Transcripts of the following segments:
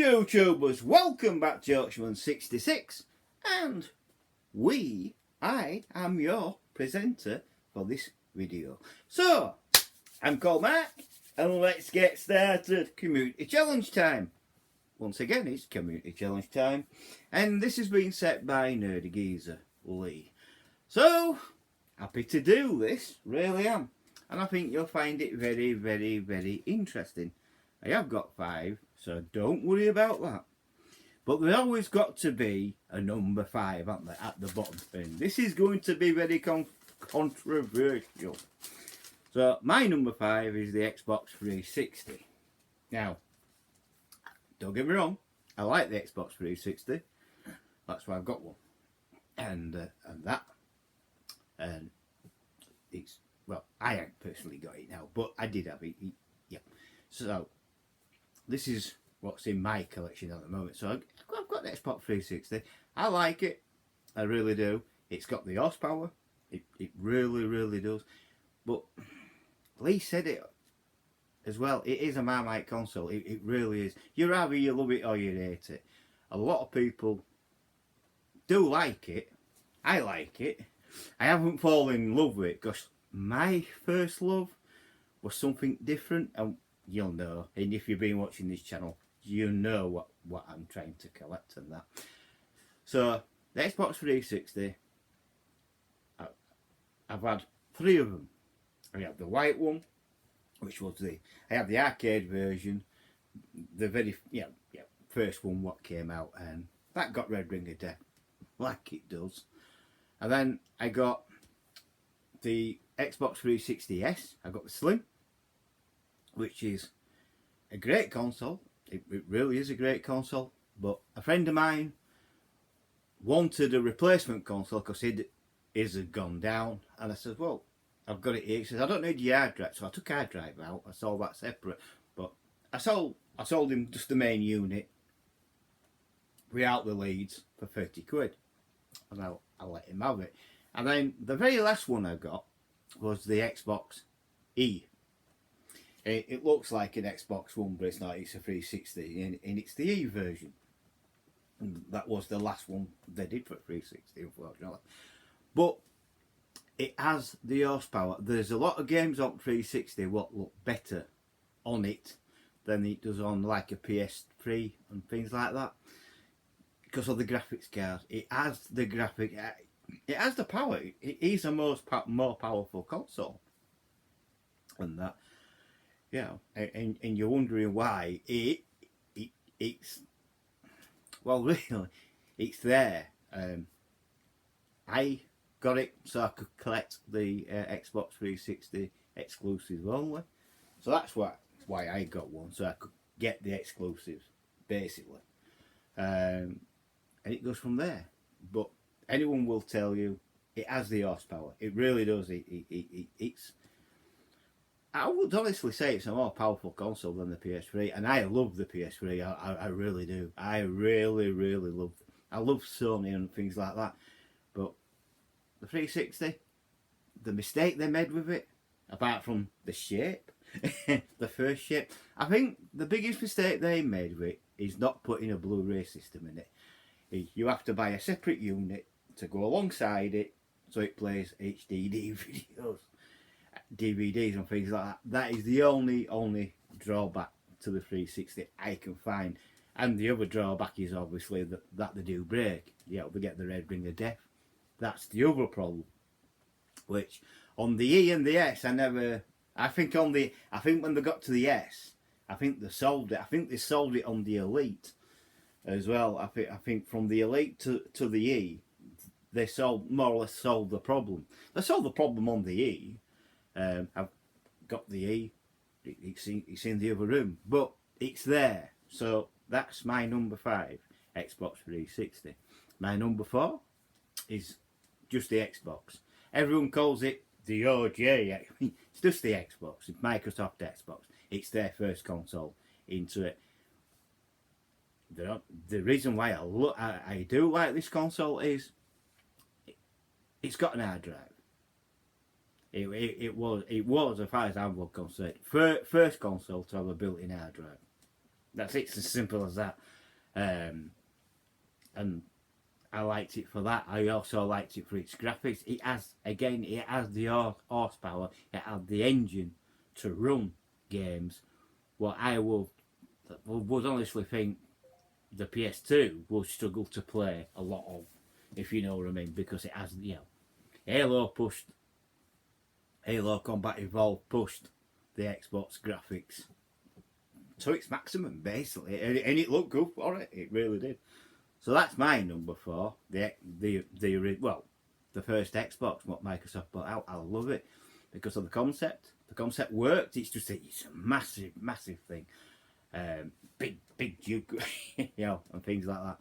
YouTubers, welcome back to Yorkshireman66 and I am your presenter for this video. So, I'm called Mark and let's get started. Community challenge time. Once again, it's community challenge time and this has been set by Nerdy Geezer Lee. So, happy to do this, really am. And I think you'll find it very, very, very interesting. I have got 5, so don't worry about that. But there's always got to be a number 5, aren't there, at the bottom. And this is going to be very controversial. So my number 5 is the Xbox 360. Now, don't get me wrong, I like the Xbox 360. That's why I've got one. And it's, well, I haven't personally got it now, but I did have it. Yeah. So this is what's in my collection at the moment. So I've got the Xbox 360. I like it. I really do. It's got the horsepower. It really, really does. But Lee said it as well. It is a Marmite console. It really is. You either you love it or you hate it. A lot of people do like it. I like it. I haven't fallen in love with it because my first love was something different, and you'll know, and if you've been watching this channel, you know what I'm trying to collect and that. So the Xbox 360, I've had 3 of them. I have the white one, which was I have the arcade version, the very first one what came out, and that got Red Ring of Death like it does. And then I got the Xbox 360S. I got the Slim, which is a great console. It really is a great console. But a friend of mine wanted a replacement console because his had gone down. And I said, well, I've got it here. He says, I don't need your hard drive. So I took hard drive out. I sold that separate. But I sold him just the main unit without the leads for 30 quid. And I let him have it. And then the very last one I got was the Xbox E. It looks like an Xbox One, but it's not. It's a 360, and it's the E version. And that was the last one they did for 360, unfortunately. But it has the horsepower. There's a lot of games on 360 what look better on it than it does on like a PS3 and things like that, because of the graphics card. It has the graphic. It has the power. It is a more powerful console, and that. Yeah, and you're wondering why it's well, really, it's there. I got it so I could collect the Xbox 360 exclusives only. So that's why I got one, so I could get the exclusives basically. And it goes from there. But anyone will tell you it has the horsepower. It really does. It's. I would honestly say it's a more powerful console than the PS3, and I love the PS3. I really do. I really, really love. I love Sony and things like that, but the 360, the mistake they made with it, apart from the shape, the first shape, I think the biggest mistake they made with it is not putting a Blu-ray system in it. You have to buy a separate unit to go alongside it, so it plays HD DVDs and things like that. That is the only drawback to the 360 I can find. And the other drawback is obviously that they do break. Yeah, they get the Red Ring of Death. That's the other problem. Which on the E and the S, I think when they got to the S, I think they solved it. I think they solved it on the Elite as well. I think from the Elite to the E, they more or less solved the problem. They solved the problem on the E. I've got the E. It's in the other room, but it's there. So that's my number 5, Xbox 360. My number 4 is just the Xbox. Everyone calls it the OG. It's just the Xbox. It's Microsoft Xbox. It's their first console into it. The reason why I do like this console is it's got an hard drive. It was, as far as I'm concerned, first console to have a built-in hard drive. That's it. It's as simple as that. And I liked it for that. I also liked it for its graphics. It has the horsepower. It had the engine to run games. What I would honestly think the PS2 will struggle to play a lot of, if you know what I mean, because it has, Halo Combat Evolved pushed the Xbox graphics to its maximum, basically, and it looked good for it. It really did. So that's my number 4. The first Xbox, what Microsoft put out. I love it because of the concept. The concept worked. It's a massive, massive thing. Big Duke, and things like that.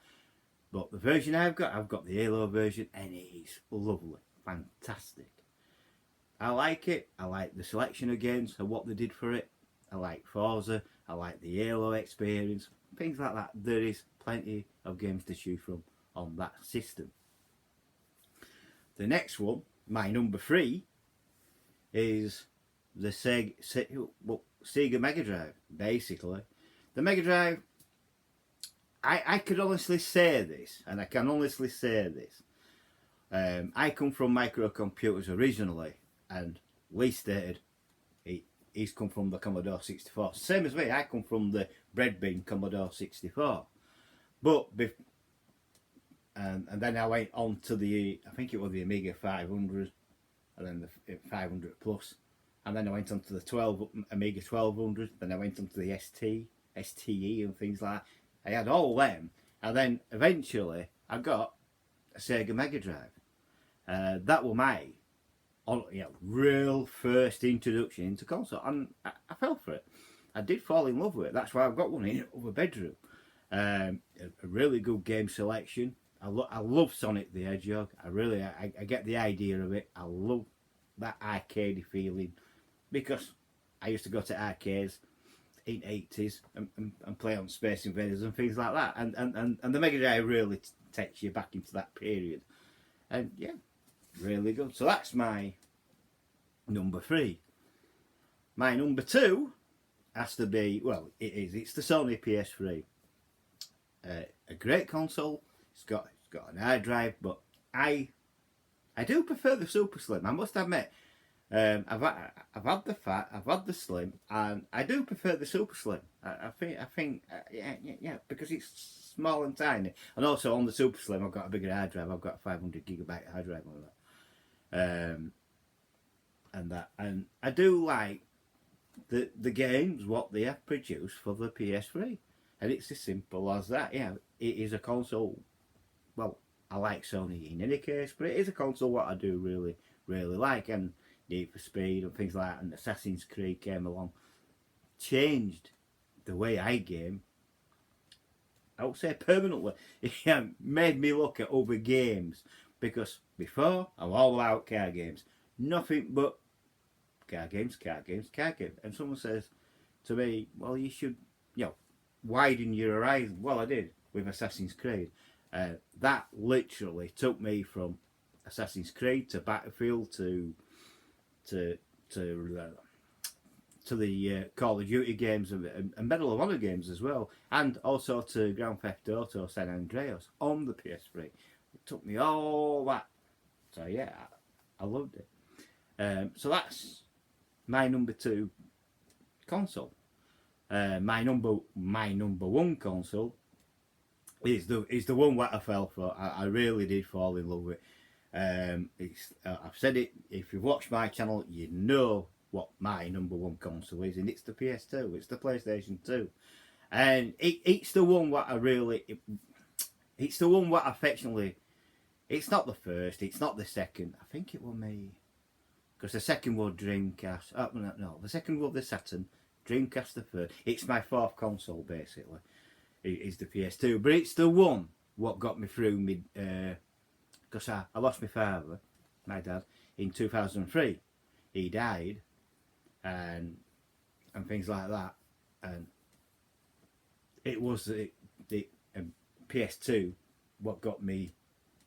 But the version I've got the Halo version, and it is lovely, fantastic. I like it. I like the selection of games and what they did for it. I like Forza. I like the Halo experience, things like that. There is plenty of games to choose from on that system. The next one, my number 3, is the Sega Mega Drive. Basically, the Mega Drive. I could honestly say this, and I can honestly say this. I come from microcomputers originally, and Lee stated he's come from the Commodore 64. Same as me, I come from the bread bin Commodore 64. But and then I went on to I think it was the Amiga 500, and then the 500 Plus, and then I went on to the Amiga 1200. Then I went on to the STE, and things like that. I had all them, and then eventually I got a Sega Mega Drive. That was my real first introduction into console, and I fell for it. I did fall in love with it. That's why I've got one in the bedroom. A really good game selection. I love Sonic the Hedgehog. I get the idea of it. I love that arcadey feeling, because I used to go to arcades in 80s and play on Space Invaders and things like that. And the Mega Drive really takes you back into that period. And yeah, really good. So that's my number 3. My number 2 has to be, it's the Sony PS3. A great console. It's got an hard drive, but I do prefer the Super Slim. I must admit, I've had the fat, I've had the slim, and I do prefer the Super Slim. I think, because it's small and tiny, and also on the Super Slim I've got a bigger hard drive. I've got a 500GB hard drive on that, and I do like the games what they have produced for the PS3, and it's as simple as that. Yeah, it is a console. Well, I like Sony in any case, but it is a console what I do really, really like. And Need for Speed and things like that, and Assassin's Creed came along, changed the way I game. I would say permanently. It made me look at other games, because before I'm all about car games, nothing but car games. And someone says to me, "Well, you should, widen your horizon." Well, I did with Assassin's Creed. That literally took me from Assassin's Creed to Battlefield to the Call of Duty games and Medal of Honor games as well, and also to Grand Theft Auto San Andreas on the PS3. It took me all that. So yeah, I loved it. So that's my number 2 console. My number 1 console is the one that I fell for. I really did fall in love with it. I've said it. If you've watched my channel, you know what my number 1 console is, and it's the PS2. It's the PlayStation 2, and it's the one what it's the one what affectionately. It's not the first. It's not the second. I think it was me, because the second was Dreamcast. Oh, no, the second was the Saturn. Dreamcast the third. It's my 4th console basically. It is the PS2, but it's the one what got me through me. Because I lost my father, my dad, in 2003. He died, and things like that. And it was the PS2 what got me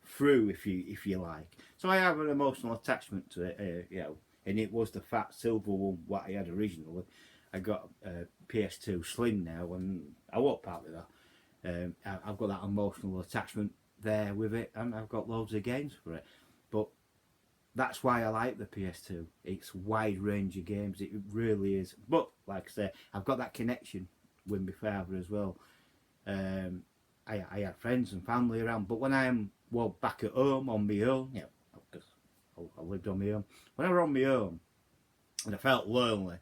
through, if you like. So I have an emotional attachment to it, and it was the fat silver one what I had originally. I got a PS2 Slim now, and I won't part with that. I've got that emotional attachment there with it, and I've got loads of games for it. But that's why I like the PS2. It's wide range of games. It really is. But like I say, I've got that connection with my father as well. I had friends and family around, but when I'm back at home on my own, because I lived on my own. When I was on my own and I felt lonely,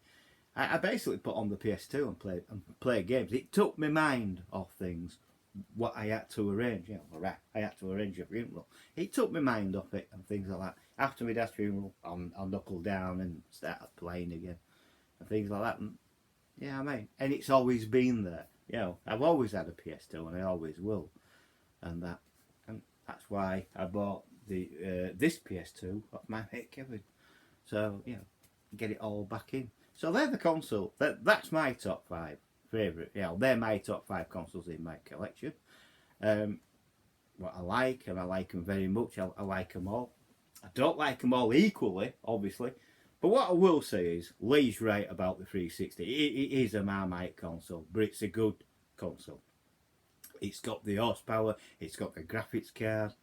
I basically put on the PS2 and play games. It took my mind off things, what I had to arrange. I had to arrange a funeral. It took my mind off it and things like that. After my dad's funeral, I'll knuckle down and start playing again and things like that. And and it's always been there. I've always had a PS2 and I always will, and that's why I bought this PS2 off my mate Kevin. So get it all back in. So they're the console. That's my top 5 favourite. They're my top 5 consoles in my collection. What I like, and I like them very much. I like them all. I don't like them all equally, obviously. But what I will say is, Lee's right about the 360. It is a Marmite console, but it's a good console. It's got the horsepower, it's got the graphics card.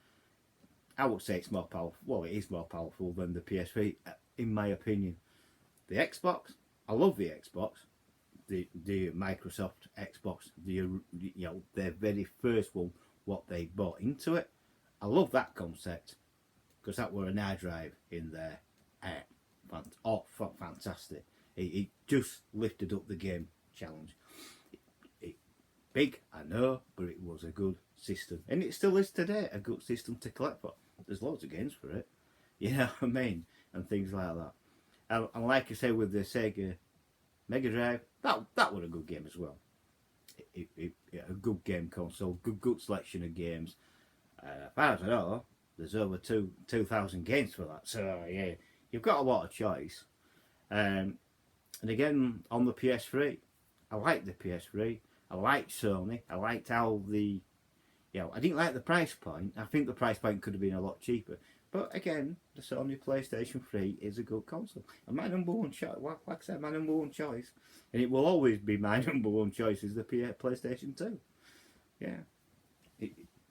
I would say it's more powerful. Well, it is more powerful than the PS3, in my opinion. The Xbox, I love the Xbox. The Microsoft Xbox, their very first one, what they bought into it. I love that concept, because that were an hard drive in there. Fantastic. It just lifted up the game challenge. Big, I know, but it was a good system. And it still is today, a good system to collect for. There's loads of games for it. You know what I mean? And things like that. And like I say with the Sega Mega Drive, that was a good game as well. A good game console, good selection of games. As far as I know, there's over 2,000 games for that. So yeah, you've got a lot of choice. And again, on the PS3, I like the PS3. I like Sony. I liked how I didn't like the price point. I think the price point could have been a lot cheaper. But again, the Sony PlayStation 3 is a good console. And my number one choice, like I said, my number one choice, and it will always be my number one choice, is the PlayStation 2. Yeah.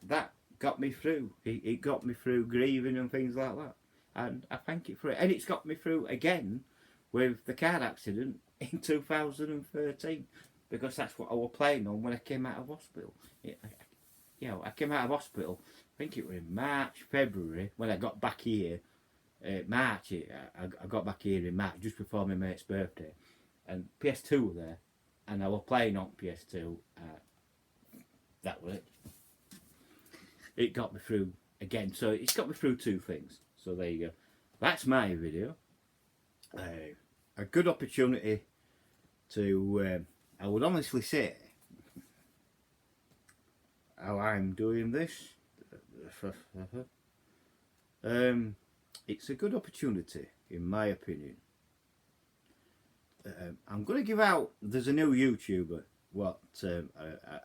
That got me through. It got me through grieving and things like that. And I thank it for it. And it's got me through again with the car accident in 2013. Because that's what I was playing on when I came out of hospital. I came out of hospital, I think it was in March, February, when I got back here. March, I got back here in March, just before my mate's birthday. And PS2 were there, and I was playing on PS2. That was it. It got me through again. So it's got me through 2 things. So there you go. That's my video. A good opportunity to, I would honestly say, how I'm doing this. It's a good opportunity, in my opinion. I'm going to give out, there's a new YouTuber,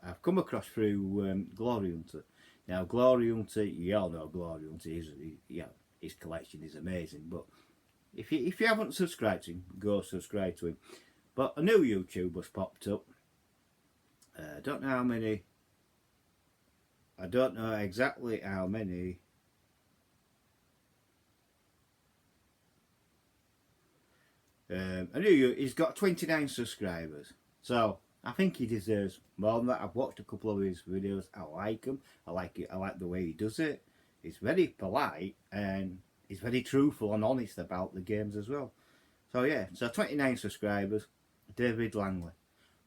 I've come across through Glory Hunter. Now, Glory Hunter, you all know Glory Hunter, his collection is amazing, but if you haven't subscribed to him, go subscribe to him. But a new YouTuber's popped up. I don't know how many. I don't know exactly how many. He's got 29 subscribers. So I think he deserves more than that. I've watched a couple of his videos. I like him. I like it. I like the way he does it. He's very polite and he's very truthful and honest about the games as well. So yeah, so 29 subscribers. David Langley.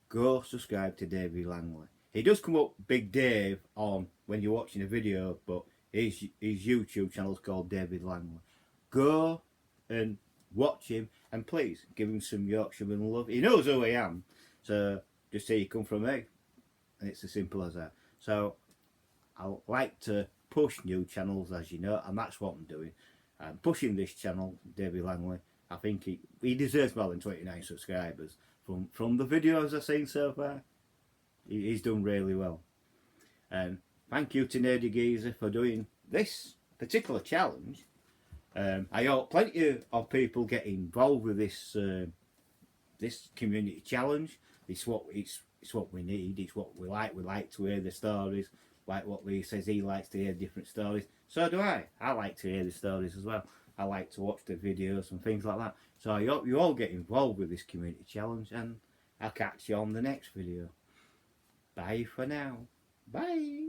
Go subscribe to David Langley. He does come up Big Dave on when you're watching a video, but his YouTube channel is called David Langley. Go and watch him, and please give him some Yorkshireman love. He knows who I am, so just say you come from me, and it's as simple as that. So I like to push new channels, as you know, and that's what I'm doing. I'm pushing this channel, David Langley. I think he deserves more than 29 subscribers. From the videos I've seen so far, he's done really well. And thank you to Nerdy Geezer for doing this particular challenge. I hope plenty of people get involved with this this community challenge. It's what we need. It's what we like. We like to hear the stories. Like what Lee says, he likes to hear different stories. So do I. I like to hear the stories as well. I like to watch the videos and things like that. So I hope you all get involved with this community challenge, and I'll catch you on the next video. Bye for now. Bye.